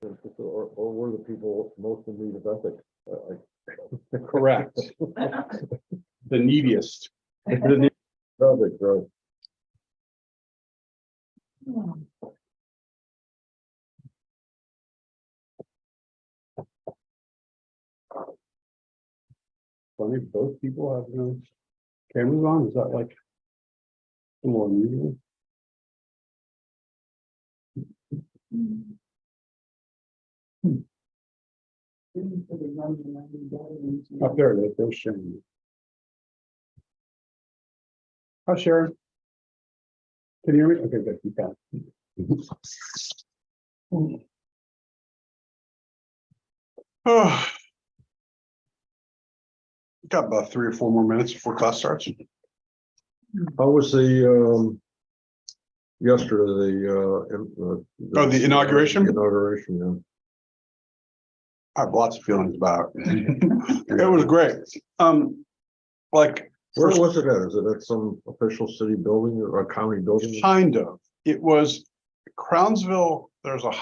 Or were the people most in need of ethics? Correct. The neediest. Ethics, right? Funny, both people have no cameras on. Is that like a little unusual? Up there, they're sharing. Hi, Sharon. Can you hear me? Okay, good. You can. Oh, got about 3 or 4 more minutes before class starts. How was the yesterday The inauguration? Inauguration, yeah. I have lots of feelings about it. It was great. Like, Where was it at? Is it at some official city building or a county building? kind of. It was Crownsville. There's a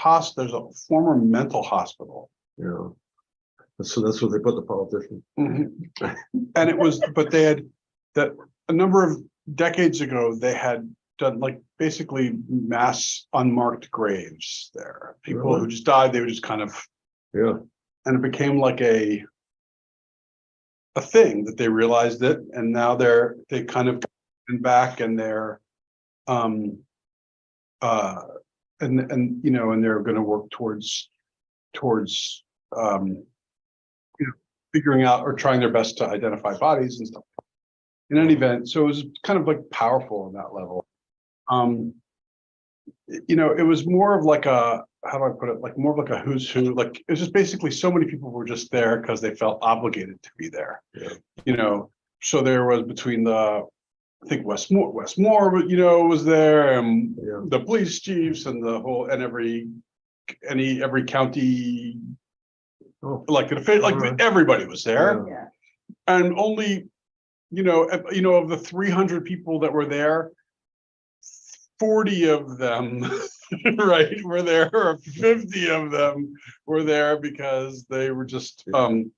former mental hospital. Yeah. So that's where they put the politician. And it was, but they had that a number of decades ago, they had done like basically mass unmarked graves there. People who just died, they would just kind of, yeah. And it became like a thing that they realized it, and now they kind of come back and they're and you know, and they're going to work towards you know, figuring out or trying their best to identify bodies and stuff. In any event, so it was kind of like powerful on that level. You know, it was more of like a, how do I put it, like more of like a who's who. Like it was just basically so many people were just there because they felt obligated to be there. Yeah. You know, so there was between the, I think Westmore, you know, was there, and the police chiefs and the whole, and every county elected official, like everybody was there. Yeah. And only, you know, of the 300 people that were there, 40 of them, right, were there, or 50 of them were there because they were just, you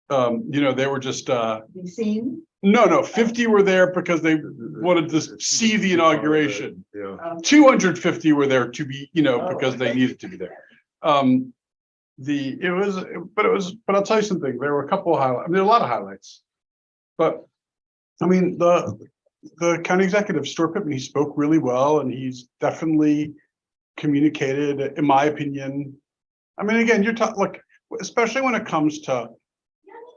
know, they were just, You seen? no, 50 were there because they wanted to see the inauguration. Yeah. 250 were there to be, you know, because they needed to be there. But I'll tell you something. There were a couple of highlights. I mean, there were a lot of highlights, but I mean, the county executive, Stuart Pittman, he spoke really well, and he's definitely communicated, in my opinion. I mean, again, you're talking, like, especially when it comes to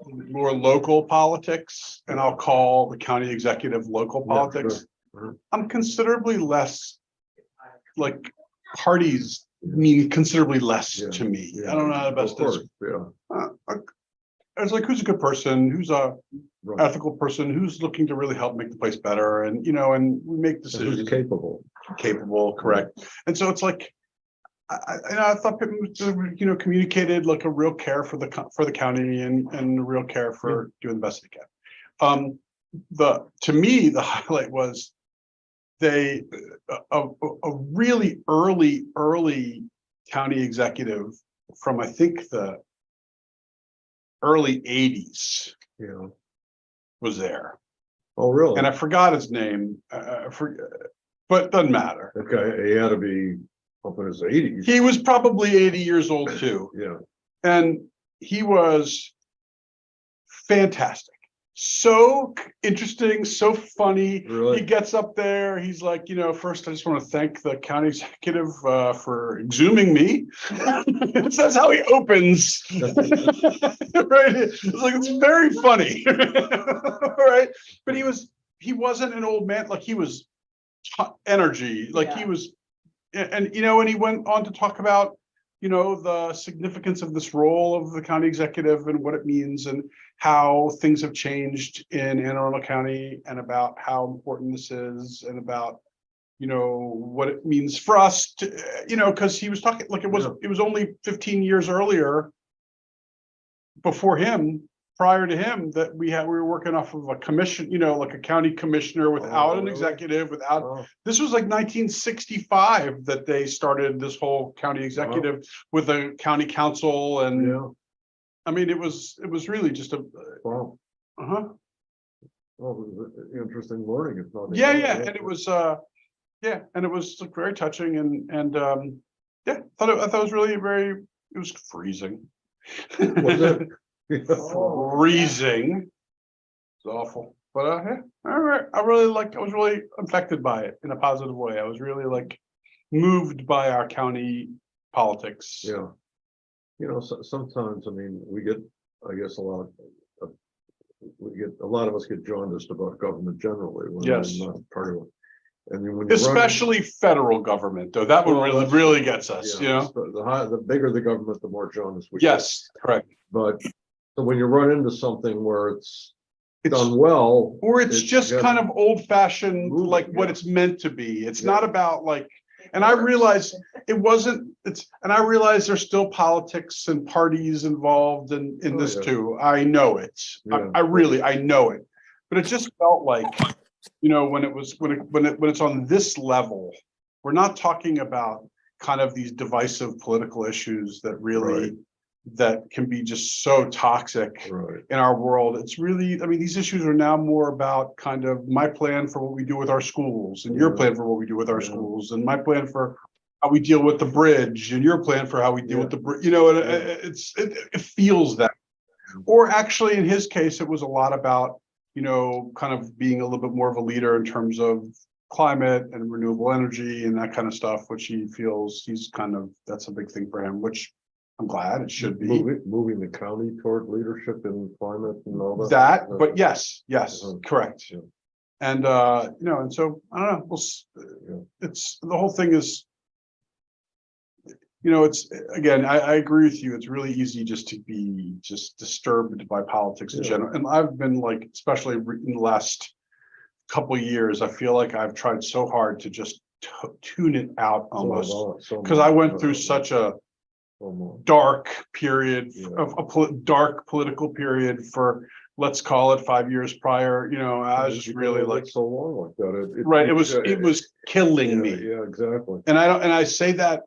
more local politics, and I'll call the county executive local politics. Sure. I'm considerably less, like, parties mean considerably less to me. I don't know how the best is. It's like, who's a good person, who's a ethical person, who's looking to really help make the place better, and you know, and we make decisions. Who's capable, correct. And so it's like, I thought Pittman was, you know, communicated like a real care for the county and a real care for doing the best they can. To me, the highlight was a really early county executive from, I think, the early 80s, you know, was there. Oh, really? And I forgot his name, but doesn't matter. Okay, he had to be up in his 80s. He was probably 80 years old too. Yeah. And he was fantastic. So interesting, so funny. Really? He gets up there, he's like, you know, first I just want to thank the county executive for exhuming me. That's how he opens. Right? It's like, it's very funny. Right? But he wasn't an old man, like he was energy, like he was, and you know, and he went on to talk about, you know, the significance of this role of the county executive and what it means and how things have changed in Anne Arundel County, and about how important this is, and about, you know, what it means for us to, you know, because he was talking like it was only 15 years earlier before him, prior to him that we were working off of a commission, like a county commissioner without an really? executive, without. Oh, This was like 1965 that they started this whole county executive with a county council, and yeah, I mean it was really just a. wow. Uh-huh. Well, it was an interesting learning, if not. Yeah, and it was and it was like very touching, and yeah, I thought it was really very. It was freezing. Was it? Freezing. It's awful, but yeah, I was really affected by it in a positive way. I was really like moved by our county politics. Yeah. Sometimes, I mean, we get, I guess, a lot of us get jaundiced about government generally. When Yes. we're not part of it. And then when you Especially federal government, though, that one really gets us, the bigger the government, the more jaundiced we Yes, correct. get. But so when you run into something where it's done well, or it's just kind of old fashioned, moving, like what yeah. it's meant to be. It's Yeah. not about like, and I realize it wasn't, and I realize there's still politics and parties involved in Oh, this yeah. too. I know it. Yeah. I know it. But it just felt like, when it's on this level, we're not talking about kind of these divisive political issues that really, Right. that can be just so toxic Right. in our world. It's really, I mean, these issues are now more about kind of my plan for what we do with our schools, and your Yeah. plan for what we do with our Yeah. schools, and my plan for how we deal with the bridge, and your plan for how we deal with the bridge. It feels that. Or actually, in his case, it was a lot about, kind of being a little bit more of a leader in terms of climate and renewable energy and that kind of stuff, which he feels that's a big thing for him, which I'm glad it should be. Moving the county toward leadership in climate and all that. But yes, correct. Yeah. And and so I don't know. It's the whole thing is, it's again, I agree with you. It's really easy just to be disturbed by politics in general. And I've been like, especially in the last couple of years, I feel like I've tried so hard to just tune it out almost, because I went through such a dark period dark political period for, let's call it 5 years prior. I was just really like so long like that. Right. It was killing me. Yeah, exactly. And I say that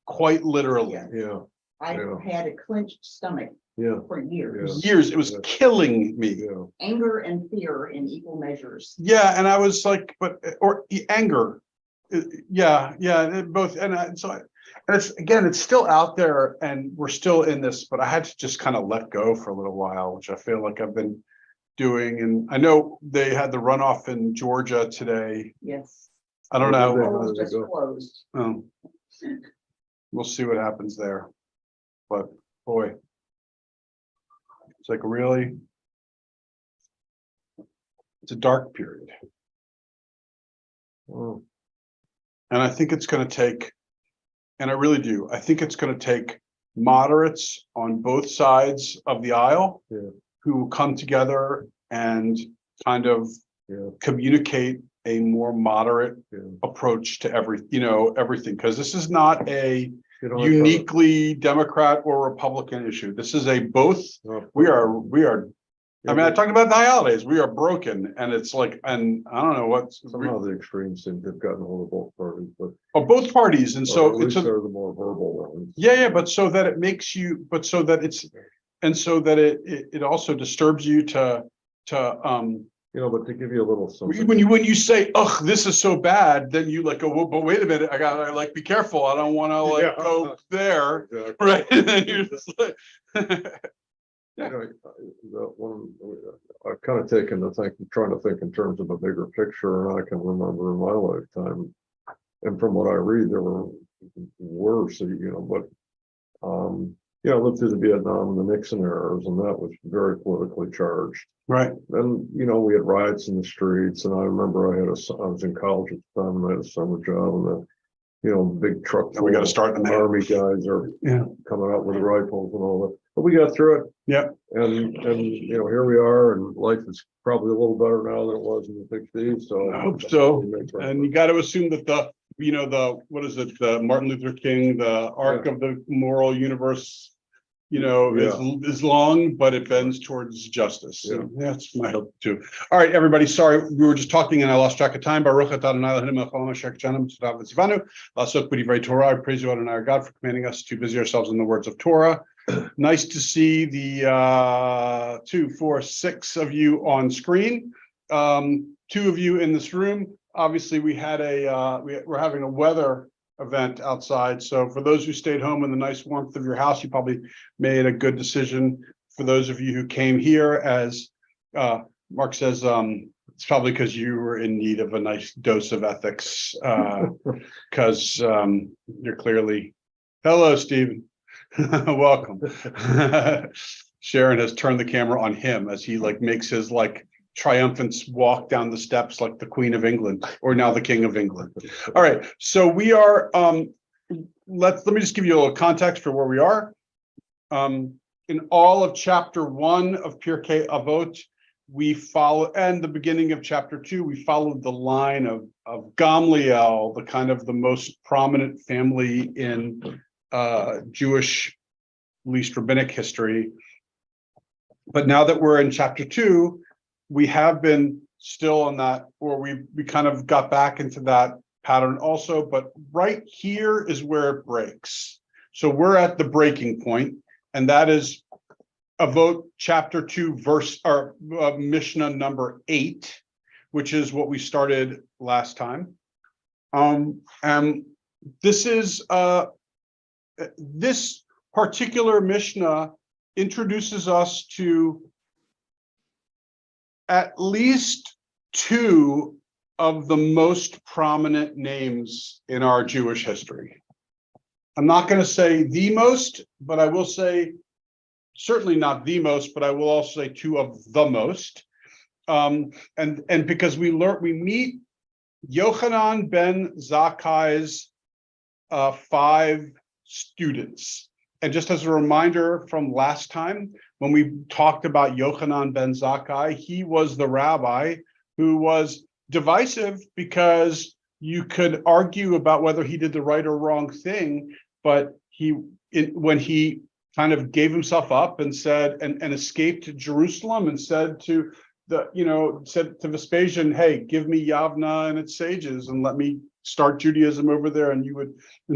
quite literally. Yeah. I had a clenched stomach for years. It was killing me. Yeah. Anger and fear in equal measures. Yeah, and I was like, anger. Both. And it's still out there, and we're still in this, but I had to just kind of let go for a little while, which I feel like I've been doing. And I know they had the runoff in Georgia today. Yes. I don't know. Polls just closed. We'll see what happens there. But boy, it's like it's a dark period. Oh. And I think it's going to take, and I really do, I think it's going to take moderates on both sides of the aisle who come together and kind of communicate a more moderate approach to everything, because this is not a uniquely Democrat or Republican issue. This is a both. We are. I mean, I talked about the holidays. We are broken, and it's like, and I don't know what. Somehow the extremes seem to have gotten hold of both parties, but both parties, and so it's they're the more verbal ones. But so that it makes you, but so that it's, and so that it also disturbs you to but to give you a little something. when you say, "Ugh, this is so bad," then you like go, well, but wait a minute, I gotta like be careful. I don't want to go there, Exactly. right? And then you're just like, I've kind of taken trying to think in terms of a bigger picture, and I can remember in my lifetime, and from what I read, there were worse, but I lived through the Vietnam and the Nixon eras, and that was very politically charged. right. And, we had riots in the streets, and I remember I was in college at the time, and I had a summer job, and big truck. And we got to start in the Army guys are coming out with rifles and all that. But we got through it. Yeah. And here we are, and life is probably a little better now than it was in the 60s. So I hope so. And you got to assume that what is it? The Martin Luther King, the arc of the moral universe is long, but it bends towards justice. So that's my hope too. All right, everybody. Sorry, we were just talking and I lost track of time. Baruch atah Adonai Eloheinu melech haolam asher kachanu mitzvotav v'tzivanu la'asok b'divrei Torah. I praise you, Adonai our God, for commanding us to busy ourselves in the words of Torah. Nice to see the 2, 4, 6 of you on screen. 2 of you in this room. Obviously, we had we're having a weather event outside. So for those who stayed home in the nice warmth of your house, you probably made a good decision. For those of you who came here, as Mark says, it's probably because you were in need of a nice dose of ethics, because you're clearly, hello, Stephen. Welcome. Sharon has turned the camera on him as he makes his triumphant walk down the steps like the Queen of England, or now the King of England. All right, so we are let me just give you a little context for where we are. In all of chapter 1 of Pirkei Avot, we follow, and the beginning of chapter 2, we followed the line of Gamliel, the kind of the most prominent family in Jewish, at least rabbinic history. But now that we're in chapter 2, we have been still on that, or we kind of got back into that pattern also, but right here is where it breaks. So we're at the breaking point, and that is Avot chapter 2 Mishnah number 8, which is what we started last time. And this is this particular Mishnah introduces us to at least 2 of the most prominent names in our Jewish history. I'm not going to say the most, but I will say certainly not the most, but I will also say 2 of the most. And because we meet Yochanan ben Zakkai's 5 students. And just as a reminder from last time, when we talked about Yochanan ben Zakkai, he was the rabbi who was divisive because you could argue about whether he did the right or wrong thing, but when he kind of gave himself up and said and escaped to Jerusalem and said to Vespasian, hey, give me Yavna and its sages and let me start Judaism over there. And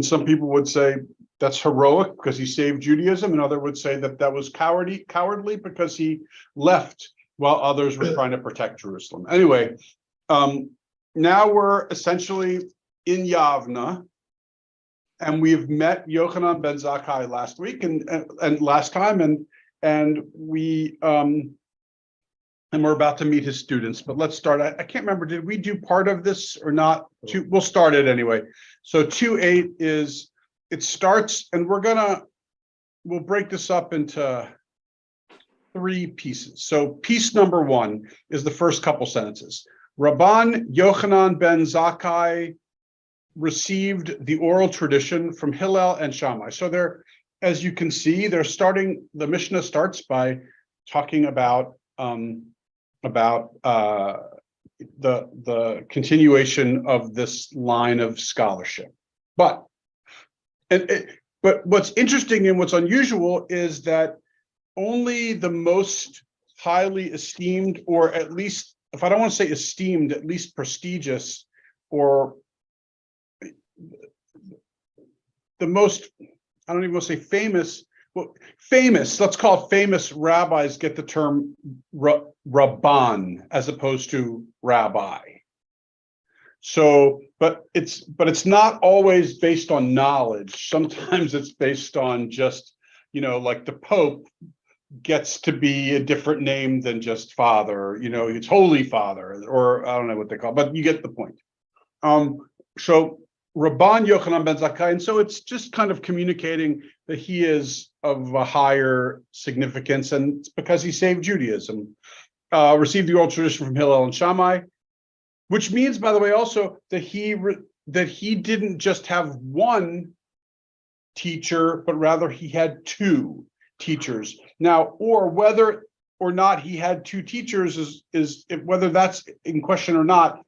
some people would say that's heroic because he saved Judaism, and others would say that was cowardly because he left while others were trying to protect Jerusalem. Anyway, now we're essentially in Yavna, and we've met Yochanan ben Zakkai last week and last time, and we're about to meet his students. But let's start. I can't remember, did we do part of this or not? We'll start it anyway. So 2:8 is, it starts, and we'll break this up into 3 pieces. So piece number 1 is the first couple sentences. Rabban Yochanan ben Zakkai received the oral tradition from Hillel and Shammai. So as you can see, the Mishnah starts by talking about the continuation of this line of scholarship. But what's interesting and what's unusual is that only the most highly esteemed, or at least, if I don't want to say esteemed, at least prestigious, or the most, I don't even want to say famous, well, famous, let's call it famous rabbis get the term Rabban as opposed to rabbi. So, but it's not always based on knowledge. Sometimes it's based on just, like the Pope gets to be a different name than just Father, it's Holy Father, or I don't know what they call it, but you get the point. So Rabban Yochanan ben Zakkai, and so it's just kind of communicating that he is of a higher significance, and it's because he saved Judaism. Received the oral tradition from Hillel and Shammai, which means, by the way, also that he didn't just have one teacher, but rather he had 2 teachers. Now, or whether or not he had 2 teachers is whether that's in question or not,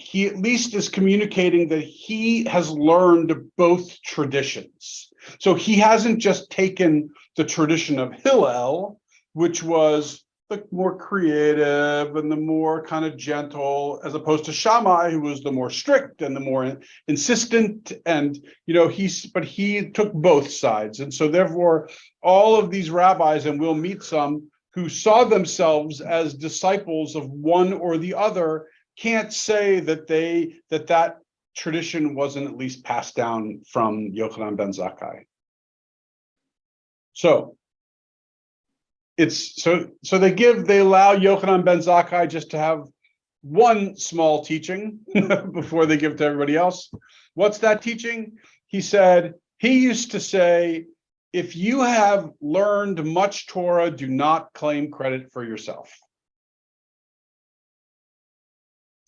he at least is communicating that he has learned both traditions. So he hasn't just taken the tradition of Hillel, which was the more creative and the more kind of gentle, as opposed to Shammai, who was the more strict and the more insistent. And, but he took both sides. And so therefore, all of these rabbis, and we'll meet some who saw themselves as disciples of one or the other, can't say that that tradition wasn't at least passed down from Yochanan ben Zakkai. So it's so they allow Yochanan ben Zakkai just to have one small teaching before they give it to everybody else. What's that teaching? He used to say, if you have learned much Torah, do not claim credit for yourself.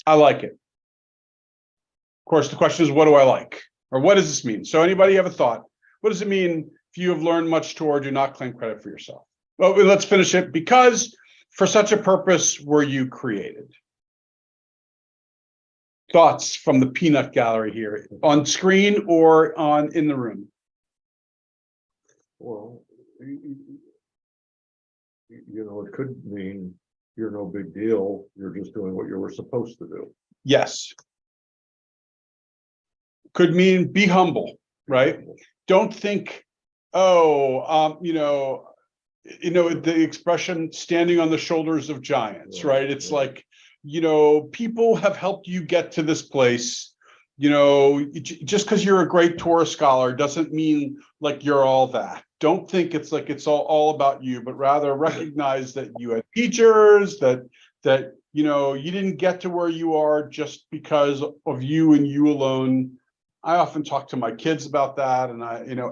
I like it. Of course, the question is, what do I like? Or what does this mean? So anybody have a thought? What does it mean if you have learned much Torah, do not claim credit for yourself? Well, let's finish it. Because for such a purpose were you created. Thoughts from the peanut gallery here, on screen or in the room? Well, it could mean you're no big deal. You're just doing what you were supposed to do. Yes. Could mean be humble, right? Don't think, the expression standing on the shoulders of giants, right? It's like, people have helped you get to this place. Just because you're a great Torah scholar doesn't mean like you're all that. Don't think it's like it's all about you, but rather recognize that you had teachers, that you didn't get to where you are just because of you and you alone. I often talk to my kids about that, and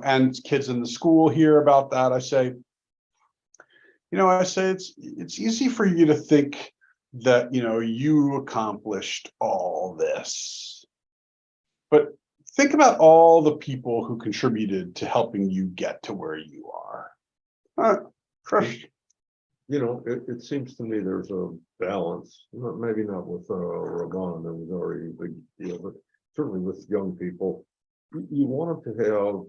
and kids in the school here about that. I say it's easy for you to think that you accomplished all this, but think about all the people who contributed to helping you get to where you are. It seems to me there's a balance. Maybe not with Rabban, that was already a big deal, but certainly with young people. You want them to have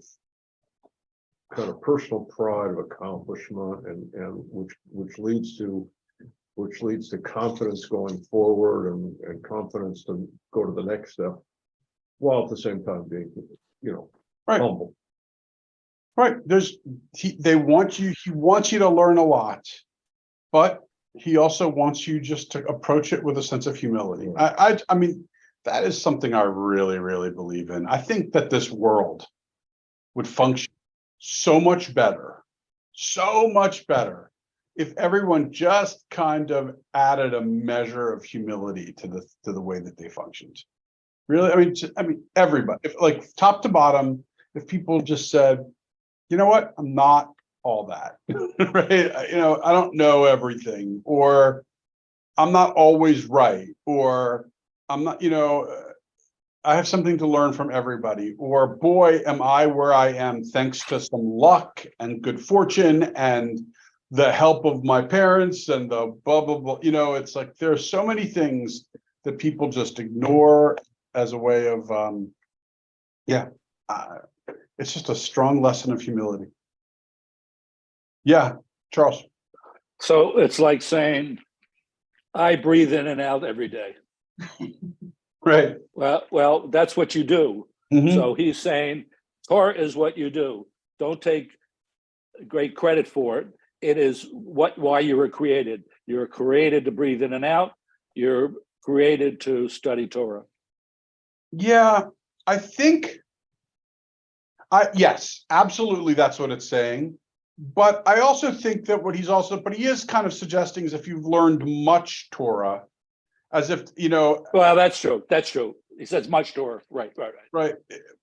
kind of personal pride of accomplishment, and which leads to confidence going forward and confidence to go to the next step, while at the same time being, right. humble. Right. He wants you to learn a lot, but he also wants you just to approach it with a sense of humility. I mean, that is something I really, really believe in. I think that this world would function so much better if everyone just kind of added a measure of humility to the way that they functioned. Really, I mean, everybody, if, like top to bottom, if people just said, you know what, I'm not all that, right? I don't know everything, or I'm not always right, or I'm not, I have something to learn from everybody, or boy, am I where I am thanks to some luck and good fortune and the help of my parents and the blah, blah, blah. It's like there are so many things that people just ignore as a way of, it's just a strong lesson of humility. Yeah, Charles. So it's like saying, I breathe in and out every day. Right. Well, that's what you do. Mm-hmm. So he's saying, Torah is what you do. Don't take great credit for it. It is why you were created. You were created to breathe in and out. You're created to study Torah. Yeah, I think, yes, absolutely, that's what it's saying. But I also think that but he is kind of suggesting is if you've learned much Torah, as if, Well, that's true. That's true. He says much Torah. Right.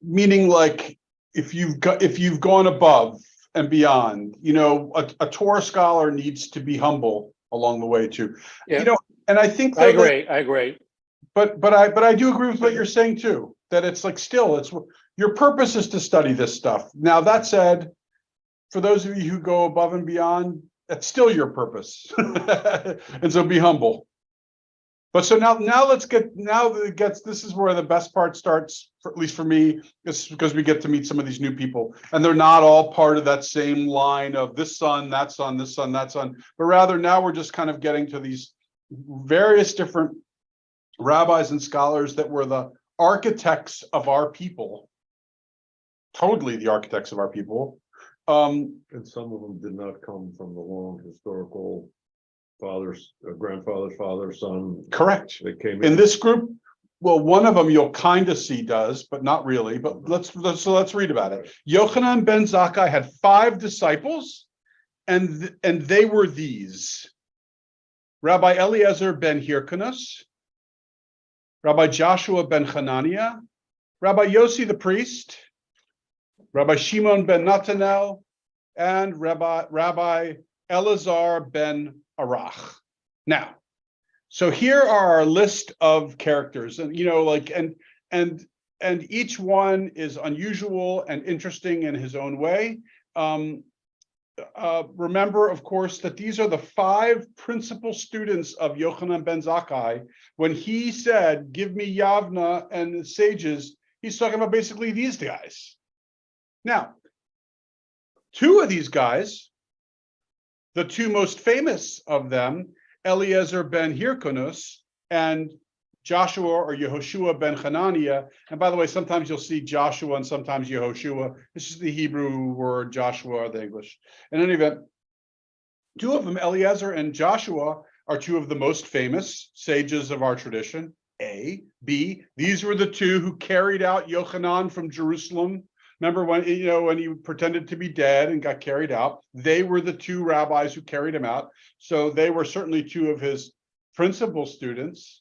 Meaning like if you've gone above and beyond, a Torah scholar needs to be humble along the way too. Yeah. And I think I agree. But I do agree with what you're saying too, that it's like still your purpose is to study this stuff. Now that said, for those of you who go above and beyond, that's still your purpose. And so be humble. But so now this is where the best part starts, at least for me, is because we get to meet some of these new people, and they're not all part of that same line of this son, that son, this son, that son, but rather now we're just kind of getting to these various different rabbis and scholars that were the architects of our people, totally the architects of our people. And some of them did not come from the long historical father's grandfather's father, son. Correct. They came In this group, well, one of them you'll kind of see does, but not really. But let's read about it. Yochanan ben Zakkai had 5 disciples, and they were these: Rabbi Eliezer ben Hyrcanus, Rabbi Joshua ben Hananiah, Rabbi Yossi the priest, Rabbi Shimon ben Natanel, and Rabbi Elazar ben Arach. Now, so here are our list of characters, and and each one is unusual and interesting in his own way. Remember, of course, that these are the 5 principal students of Yochanan ben Zakkai. When he said, "Give me Yavna and the sages," he's talking about basically these guys. Now, 2 of these guys, the 2 most famous of them, Eliezer ben Hyrcanus and Joshua or Yehoshua ben Hananiah. And by the way, sometimes you'll see Joshua and sometimes Yehoshua. This is the Hebrew word Joshua or the English. In any event, 2 of them, Eliezer and Joshua, are 2 of the most famous sages of our tradition. A. B. These were the 2 who carried out Yochanan from Jerusalem. Remember when he pretended to be dead and got carried out? They were the 2 rabbis who carried him out. So they were certainly 2 of his principal students,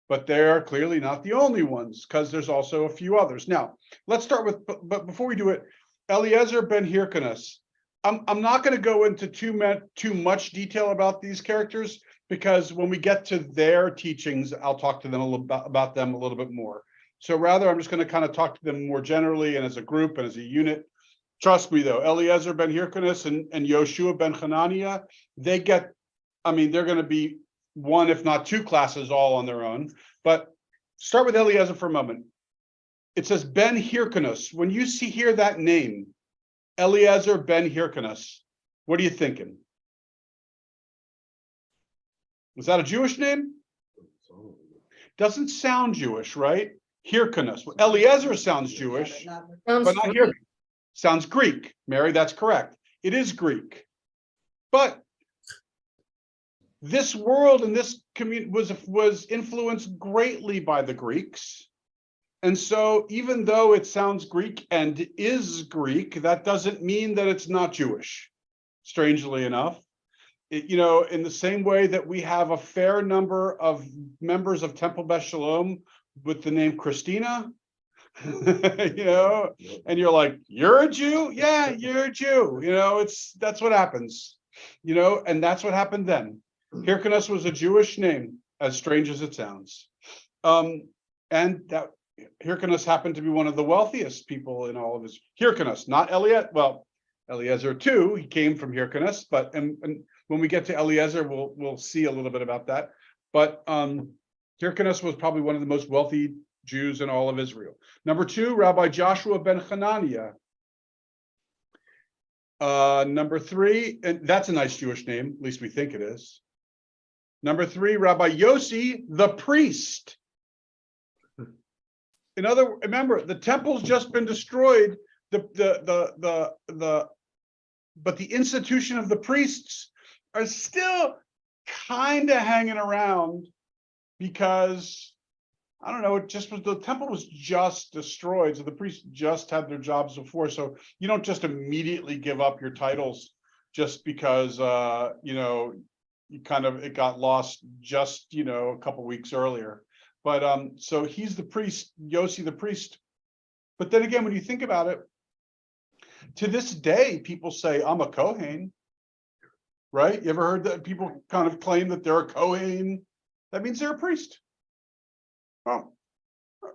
but they're clearly not the only ones, because there's also a few others. Now, let's start with, but before we do it, Eliezer ben Hyrcanus. I'm not going to go into too much detail about these characters, because when we get to their teachings, I'll talk to them about them a little bit more. So rather, I'm just going to kind of talk to them more generally and as a group and as a unit. Trust me, though, Eliezer ben Hyrcanus and Yoshua ben Hananiah, they're going to be 1, if not 2 classes all on their own. But start with Eliezer for a moment. It says ben Hyrcanus. When you hear that name, Eliezer ben Hyrcanus, what are you thinking? Is that a Jewish name? Doesn't sound Jewish, right? Hyrcanus. Well, Eliezer sounds Jewish, but not Hyrcanus. Sounds Greek. Mary, that's correct. It is Greek. But this world and this community was influenced greatly by the Greeks. And so even though it sounds Greek and is Greek, that doesn't mean that it's not Jewish, strangely enough. In the same way that we have a fair number of members of Temple Beth Shalom with the name Christina, and you're like, you're a Jew? Yeah, you're a Jew. That's what happens, and that's what happened then. Hyrcanus was a Jewish name, as strange as it sounds. And that Hyrcanus happened to be one of the wealthiest people in all of his. Hyrcanus, not Eliezer. Well, Eliezer too, he came from Hyrcanus, but and when we get to Eliezer, we'll see a little bit about that. But Hyrcanus was probably one of the most wealthy Jews in all of Israel. Number 2, Rabbi Joshua ben Hananiah. Number 3, and that's a nice Jewish name, at least we think it is. Number 3, Rabbi Yossi the priest. Remember, the temple's just been destroyed. But the institution of the priests are still kind of hanging around, because I don't know, the temple was just destroyed, so the priests just had their jobs before. So you don't just immediately give up your titles just because it got lost just a couple weeks earlier. But so he's the priest, Yossi the priest. But then again, when you think about it, to this day, people say, I'm a Kohen, right? You ever heard that people kind of claim that they're a Kohen? That means they're a priest. Well,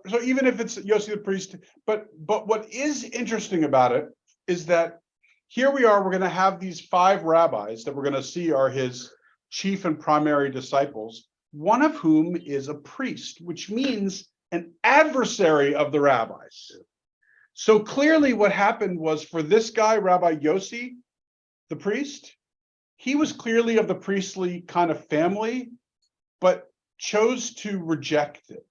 so even if it's Yossi the priest, but what is interesting about it is that here we are, we're going to have these 5 rabbis that we're going to see are his chief and primary disciples. one of whom is a priest, which means an adversary of the rabbis. So clearly what happened was for this guy, Rabbi Yossi, the priest, he was clearly of the priestly kind of family, but chose to reject it,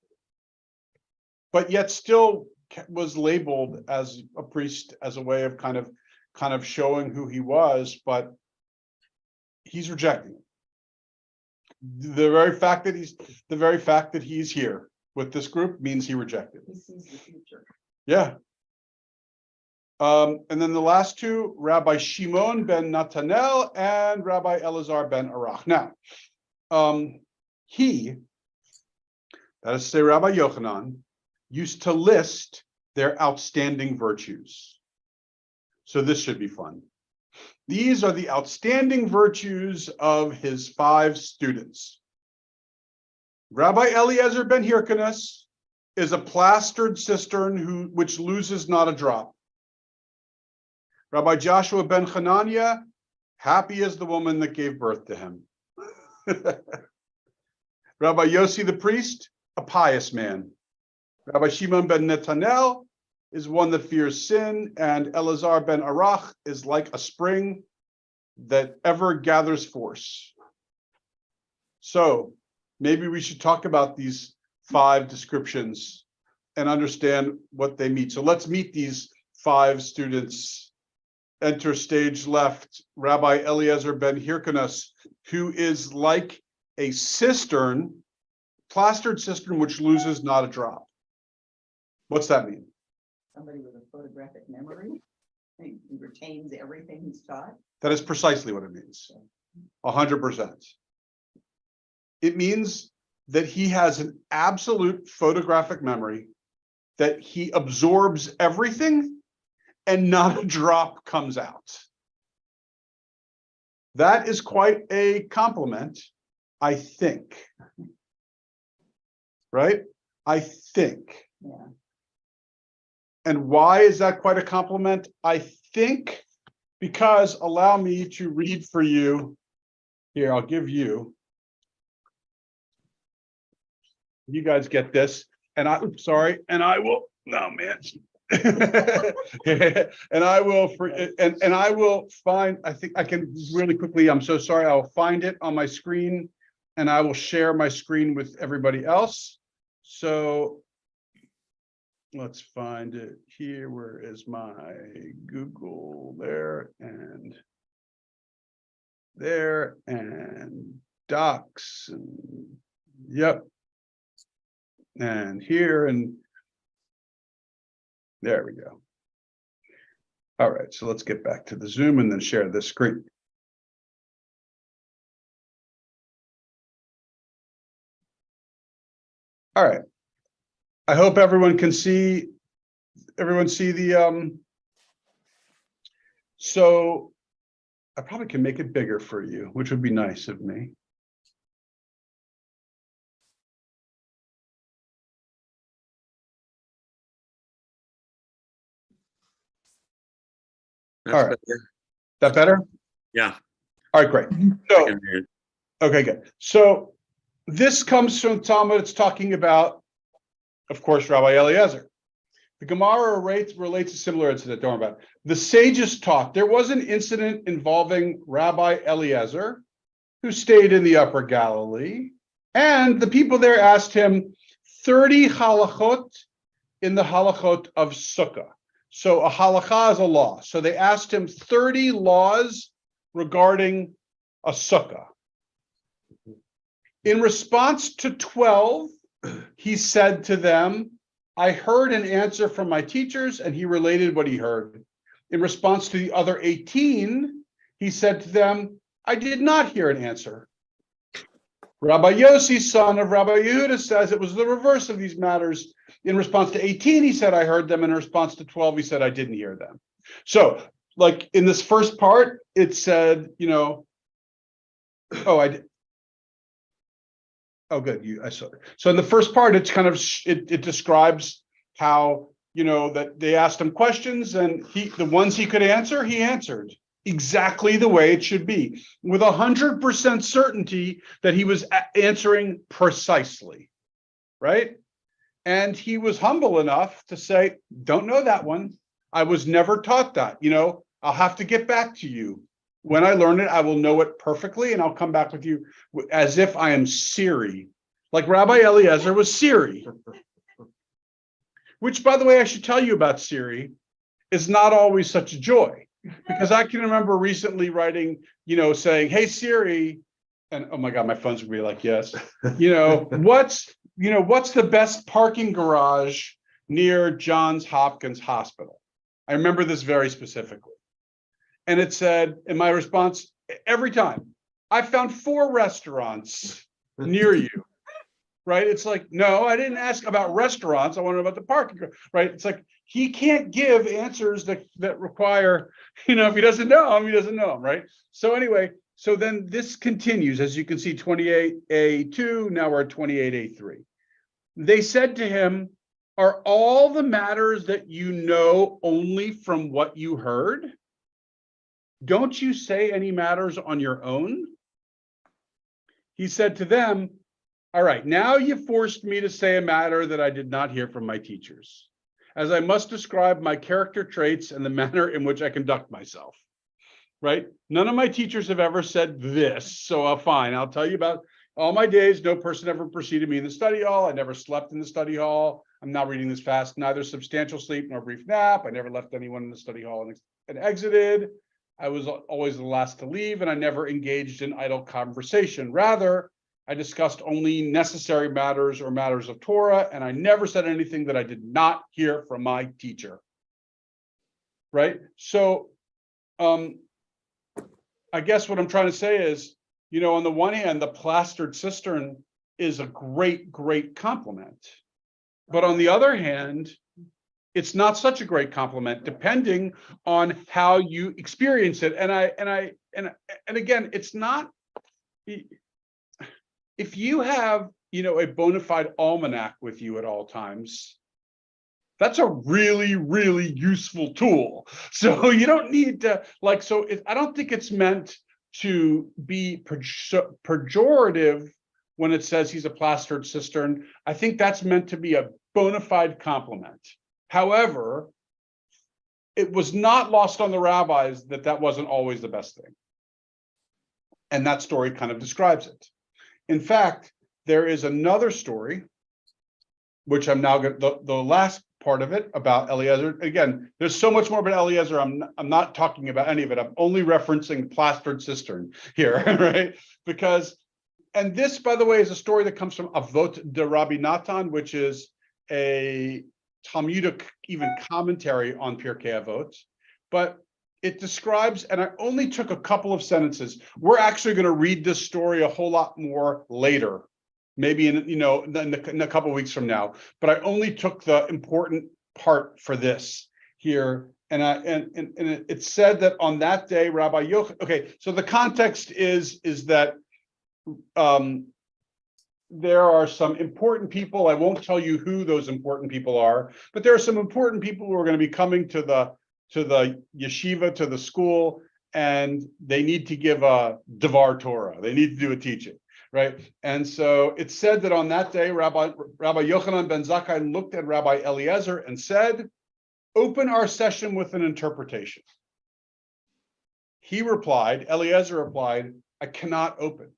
but yet still was labeled as a priest as a way of kind of showing who he was, but he's rejecting it. The very fact that he's here with this group means he rejected it. He sees the future. Yeah. And then the last two, Rabbi Shimon ben Natanel and Rabbi Elazar ben Arach. Now, that is to say, Rabbi Yochanan, used to list their outstanding virtues. So this should be fun. These are the outstanding virtues of his 5 students. Rabbi Eliezer ben Hyrcanus is a plastered cistern which loses not a drop. Rabbi Joshua ben Hananiah, happy as the woman that gave birth to him. Rabbi Yossi the priest, a pious man. Rabbi Shimon ben Netanel is one that fears sin, and Elazar ben Arach is like a spring that ever gathers force. So maybe we should talk about these 5 descriptions and understand what they mean. So let's meet these 5 students. Enter stage left, Rabbi Eliezer ben Hyrcanus, who is like a cistern, plastered cistern, which loses not a drop. What's that mean? Somebody with a photographic memory. He retains everything he's taught. That is precisely what it means. 100%. It means that he has an absolute photographic memory, that he absorbs everything and not a drop comes out. That is quite a compliment, I think. Right? I think. Yeah. And why is that quite a compliment? I think because, allow me to read for you. Here, I'll give you. You guys get this. And I will, no, man. and I will find, I think I can really quickly, I'm so sorry, I'll find it on my screen and I will share my screen with everybody else. So let's find it here. Where is my Google? There and docs and yep. And here and there we go. All right, so let's get back to the Zoom and then share this screen. All right. I hope everyone can see, the, so I probably can make it bigger for you, which would be nice of me. That's All right. better. That better? Yeah. All right, great. I So, can hear it. okay, good. So this comes from Talmud. It's talking about, of course, Rabbi Eliezer. The Gemara relates a similar incident. Don't worry about it. The sages taught there was an incident involving Rabbi Eliezer, who stayed in the Upper Galilee, and the people there asked him 30 halachot in the halachot of Sukkah. So a halakha is a law. So they asked him 30 laws regarding a sukkah. In response to 12, he said to them, I heard an answer from my teachers, and he related what he heard. In response to the other 18, he said to them, I did not hear an answer. Rabbi Yossi, son of Rabbi Yehuda, says it was the reverse of these matters. In response to 18, he said, I heard them. In response to 12, he said, I didn't hear them. So, like in this first part, it said, oh, I did. Oh, good. I saw it. So in the first part, it's kind of, it describes how, that they asked him questions and the ones he could answer, he answered. exactly the way it should be, with 100% certainty that he was answering precisely, right? And he was humble enough to say, don't know that one. I was never taught that. I'll have to get back to you. When I learn it, I will know it perfectly, and I'll come back with you as if I am Siri, like Rabbi Eliezer was Siri. Which, by the way, I should tell you about Siri, is not always such a joy, because I can remember recently writing, saying, hey, Siri, and oh my God, my phone's gonna be like, yes, what's the best parking garage near Johns Hopkins Hospital? I remember this very specifically. And it said, in my response, every time, I found 4 restaurants near you. Right? It's like, no, I didn't ask about restaurants. I want to know about the parking, right? It's like, he can't give answers that require, if he doesn't know them, he doesn't know them, right? So anyway, so then this continues, as you can see, 28A2, now we're at 28A3. They said to him, are all the matters that you know only from what you heard? Don't you say any matters on your own? He said to them, all right, now you forced me to say a matter that I did not hear from my teachers, as I must describe my character traits and the manner in which I conduct myself, right? None of my teachers have ever said this, so fine, I'll tell you about all my days. No person ever preceded me in the study hall. I never slept in the study hall. I'm not reading this fast. Neither substantial sleep nor brief nap. I never left anyone in the study hall and exited. I was always the last to leave, and I never engaged in idle conversation. Rather, I discussed only necessary matters or matters of Torah, and I never said anything that I did not hear from my teacher. Right? So I guess what I'm trying to say is, on the one hand, the plastered cistern is a great, great compliment. But on the other hand, it's not such a great compliment, depending on how you experience it. And again, it's not. If you have, a bona fide almanac with you at all times, that's a really, really useful tool. So you don't need to I don't think it's meant to be pejorative when it says he's a plastered cistern. I think that's meant to be a bona fide compliment. However, it was not lost on the rabbis that wasn't always the best thing. And that story kind of describes it. In fact, there is another story, which I'm now going to, the last part of it about Eliezer. Again, there's so much more about Eliezer. I'm not talking about any of it. I'm only referencing plastered cistern here, right? And this, by the way, is a story that comes from Avot de Rabbi Natan, which is a Talmudic even commentary on Pirkei Avot. But it describes, and I only took a couple of sentences. We're actually going to read this story a whole lot more later, maybe in a couple of weeks from now. But I only took the important part for this here, and it said that on that day, Rabbi Yochanan. Okay, so the context is that there are some important people. I won't tell you who those important people are, but there are some important people who are going to be coming to the yeshiva, to the school, and they need to give a Devar Torah. They need to do a teaching, right? And so it said that on that day, Rabbi Yochanan ben Zakkai looked at Rabbi Eliezer and said, "Open our session with an interpretation." Eliezer replied, "I cannot open."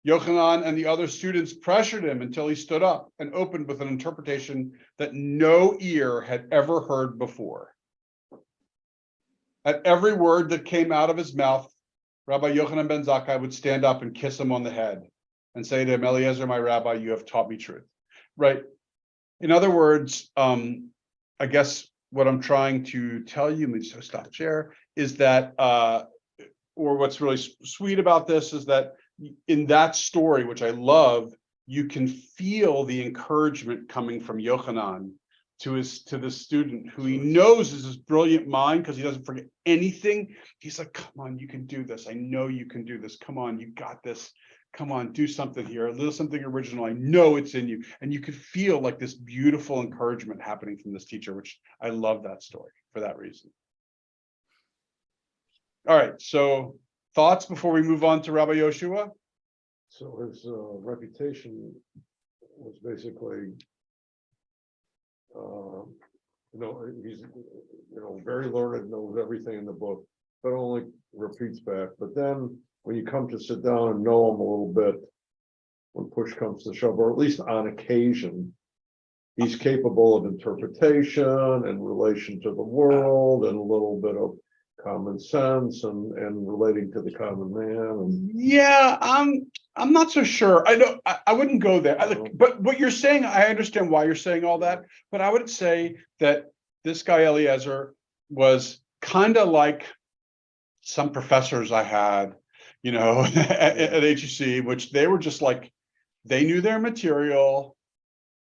Yochanan and the other students pressured him until he stood up and opened with an interpretation that no ear had ever heard before. At every word that came out of his mouth, Rabbi Yochanan ben Zakkai would stand up and kiss him on the head and say to him, "Eliezer, my rabbi, you have taught me truth." Right? In other words, I guess what I'm trying to tell you, let me just stop share, is that, or what's really sweet about this is that in that story, which I love, you can feel the encouragement coming from Yochanan to the student who he knows is his brilliant mind, because he doesn't forget anything. He's like, "Come on, you can do this. I know you can do this. Come on, you got this. Come on, do something here, a little something original. I know it's in you." And you could feel like this beautiful encouragement happening from this teacher, which I love that story for that reason. All right, so thoughts before we move on to Rabbi Yoshua? So his reputation was basically, he's, very learned, knows everything in the book, but only repeats back. But then when you come to sit down and know him a little bit, when push comes to shove, or at least on occasion, he's capable of interpretation and relation to the world and a little bit of common sense and relating to the common man. And Yeah, I'm not so sure. I wouldn't go there. But what you're saying, I understand why you're saying all that. But I would say that this guy Eliezer was kind of like some professors I had, at HEC, which they were just like, they knew their material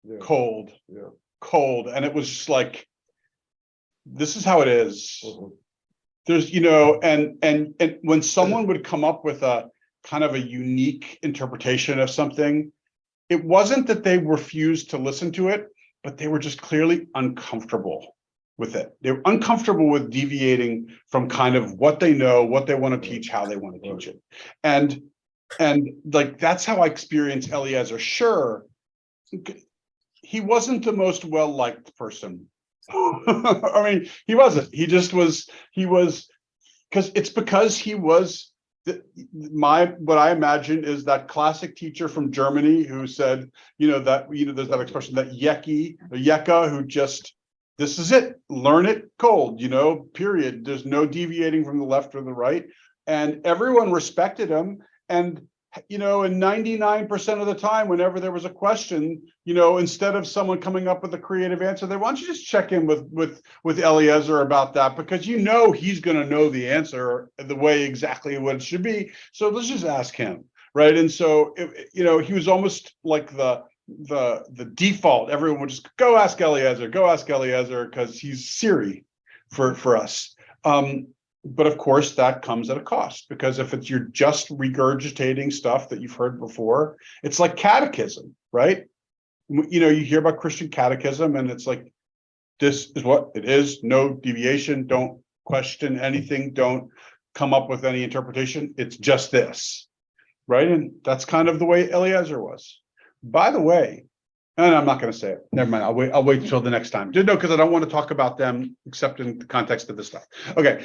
yeah, cold, yeah. and it was just like, this is how it is. Mhm. There's, and when someone would come up with a kind of a unique interpretation of something, it wasn't that they refused to listen to it, but they were just clearly uncomfortable with it. They were uncomfortable with deviating from kind of what they know, what they want to teach, how they want to teach it. And like, that's how I experienced Eliezer. Sure, he wasn't the most well-liked person. I mean, he wasn't. He just was. He was, because he was what I imagine is that classic teacher from Germany who said, there's that expression, that Yeka, who just, this is it, learn it cold, period. There's no deviating from the left or the right, and everyone respected him. And and 99% of the time, whenever there was a question, instead of someone coming up with a creative answer, why don't you just check in with Eliezer about that, because he's going to know the answer the way exactly what it should be. So let's just ask him, right? And so he was almost like the default. Everyone would just go ask Eliezer, because he's Siri for us. But of course, that comes at a cost, because if you're just regurgitating stuff that you've heard before, it's like catechism, right? You hear about Christian catechism, and it's like, this is what it is, no deviation, don't question anything, don't come up with any interpretation, it's just this, right? And that's kind of the way Eliezer was. By the way, and I'm not going to say it. Never mind. I'll wait until the next time. No, because I don't want to talk about them except in the context of this stuff. Okay,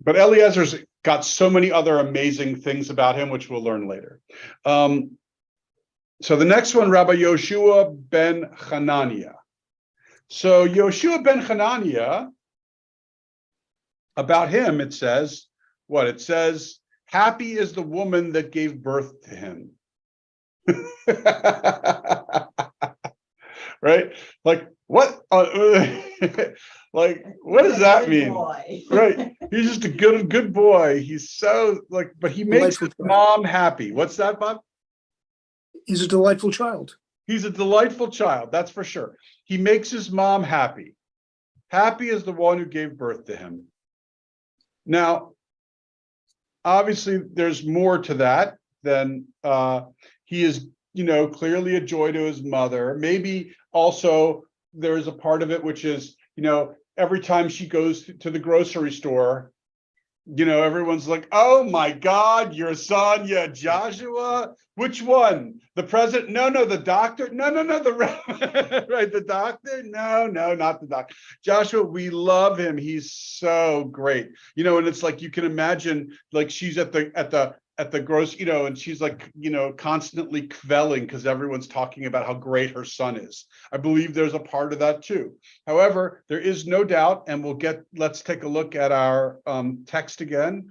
but Eliezer's got so many other amazing things about him, which we'll learn later. So the next one, Rabbi Yoshua ben Hananiah. So Yoshua ben Hananiah, about him, it says, what? It says, happy is the woman that gave birth to him. Right? Like, what? Like, what does that mean? Right? He's just a good boy. He's so but he makes his mom happy. What's that, Bob? He's a delightful child. He's a delightful child, that's for sure. He makes his mom happy. Happy is the one who gave birth to him. Now, obviously, there's more to that than he is, clearly a joy to his mother. Maybe also there's a part of it which is, every time she goes to the grocery store, everyone's like, oh my God, your son, yeah, Joshua. Which one? The president? No, the doctor. No, the right, the doctor. No, not the doctor. Joshua, we love him. He's so great. And it's like, you can imagine, like, she's at the gross, and she's like, constantly kvelling because everyone's talking about how great her son is. I believe there's a part of that too. However, there is no doubt, and let's take a look at our text again,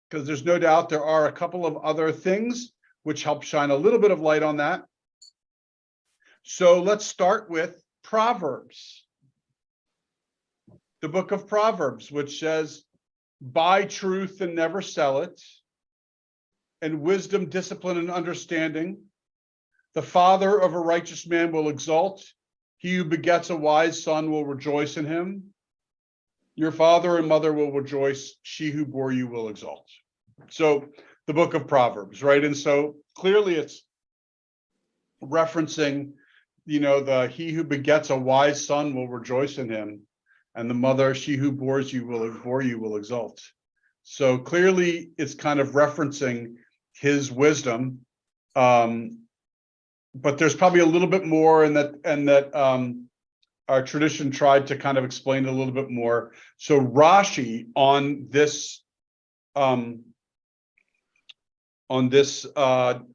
because there's no doubt there are a couple of other things which help shine a little bit of light on that. So let's start with Proverbs. The book of Proverbs, which says, buy truth and never sell it, and wisdom, discipline, and understanding. The father of a righteous man will exalt. He who begets a wise son will rejoice in him. Your father and mother will rejoice. She who bore you will exalt. So the book of Proverbs, right? And so clearly it's referencing, he who begets a wise son will rejoice in him. And the mother, she who bore you will exalt. So clearly it's kind of referencing his wisdom. But there's probably a little bit more, and that our tradition tried to kind of explain it a little bit more. So Rashi on this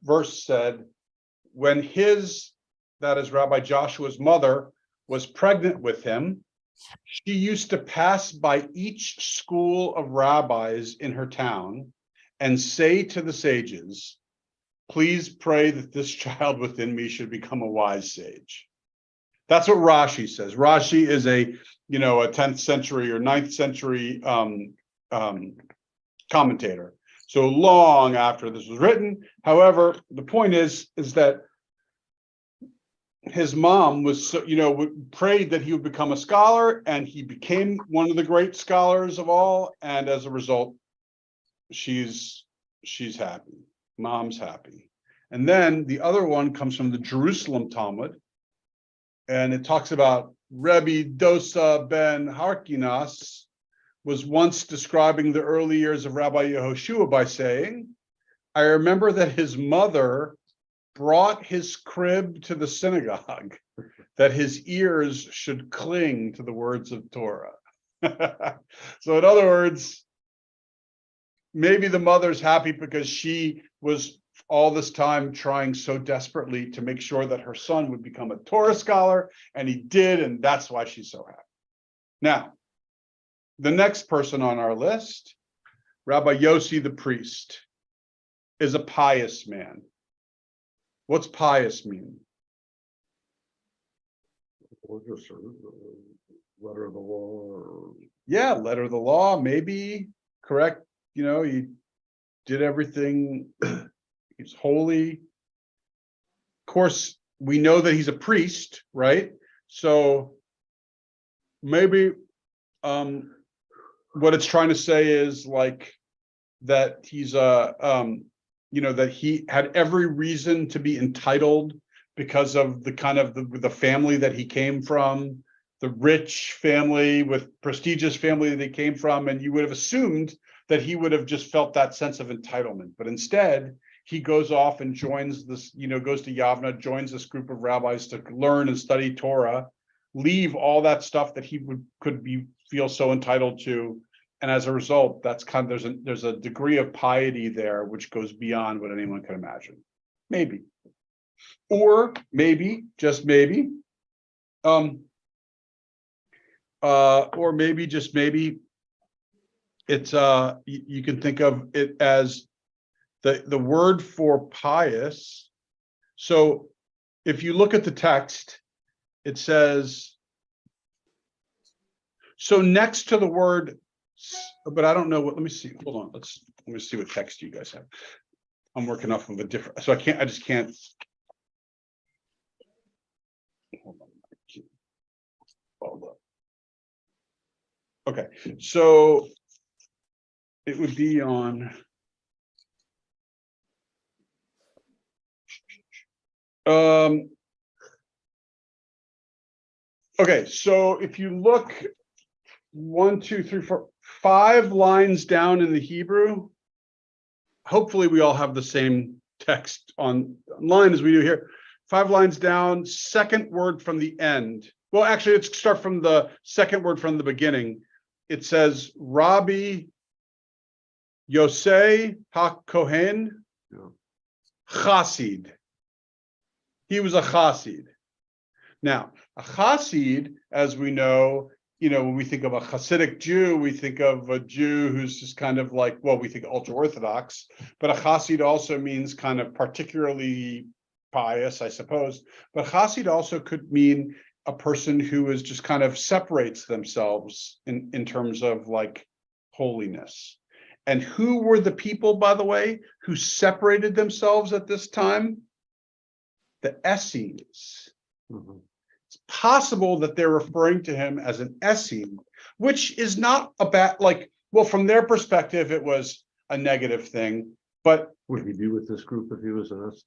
verse said, when that is Rabbi Joshua's mother, was pregnant with him, she used to pass by each school of rabbis in her town and say to the sages, please pray that this child within me should become a wise sage. That's what Rashi says. Rashi is a 10th century or 9th century commentator. So long after this was written. However, the point is that his mom was, prayed that he would become a scholar, and he became one of the great scholars of all. And as a result, she's happy. Mom's happy. And then the other one comes from the Jerusalem Talmud, and it talks about Rabbi Dosa ben Harkinas was once describing the early years of Rabbi Yehoshua by saying, I remember that his mother brought his crib to the synagogue, that his ears should cling to the words of Torah. So in other words, maybe the mother's happy because she was all this time trying so desperately to make sure that her son would become a Torah scholar, and he did, and that's why she's so happy. Now, the next person on our list, Rabbi Yossi the priest, is a pious man. What's pious mean? Or just a letter of the law, or Yeah, letter of the law, maybe, correct. He did everything. He's holy. Of course, we know that he's a priest, right? So maybe what it's trying to say is like that he's that he had every reason to be entitled because of the kind of the family that he came from, the rich family with prestigious family that he came from, and you would have assumed that he would have just felt that sense of entitlement. But instead, he goes off and joins this, goes to Yavna, joins this group of rabbis to learn and study Torah, leave all that stuff that he could feel so entitled to. And as a result, that's kind of, there's a degree of piety there which goes beyond what anyone can imagine. Maybe. Or maybe, just maybe, or maybe just maybe, it's you can think of it as the word for pious. So if you look at the text, it says, so next to the word, but I don't know what, let me see, hold on, let me see what text you guys have. I'm working off of a different, so I just can't. Hold on. Okay, so it would be on okay, so if you look 1, 2, 3, 4, 5 lines down in the Hebrew, hopefully we all have the same text online as we do here. 5 lines down, second word from the end. Well, actually, let's start from the second word from the beginning. It says, Rabbi Yosei HaKohen Chassid. He was a Chassid. Now, a Chassid, as we know, when we think of a Hasidic Jew, we think of a Jew who's just kind of like, well, we think ultra-Orthodox, but a Chassid also means kind of particularly pious, I suppose. But Chassid also could mean a person who is just kind of separates themselves in terms of like holiness. And who were the people, by the way, who separated themselves at this time? The Essenes. mm-hmm. It's possible that they're referring to him as an Essene, which is not a bad, well, from their perspective, it was a negative thing, but Would he be with this group if he was an S?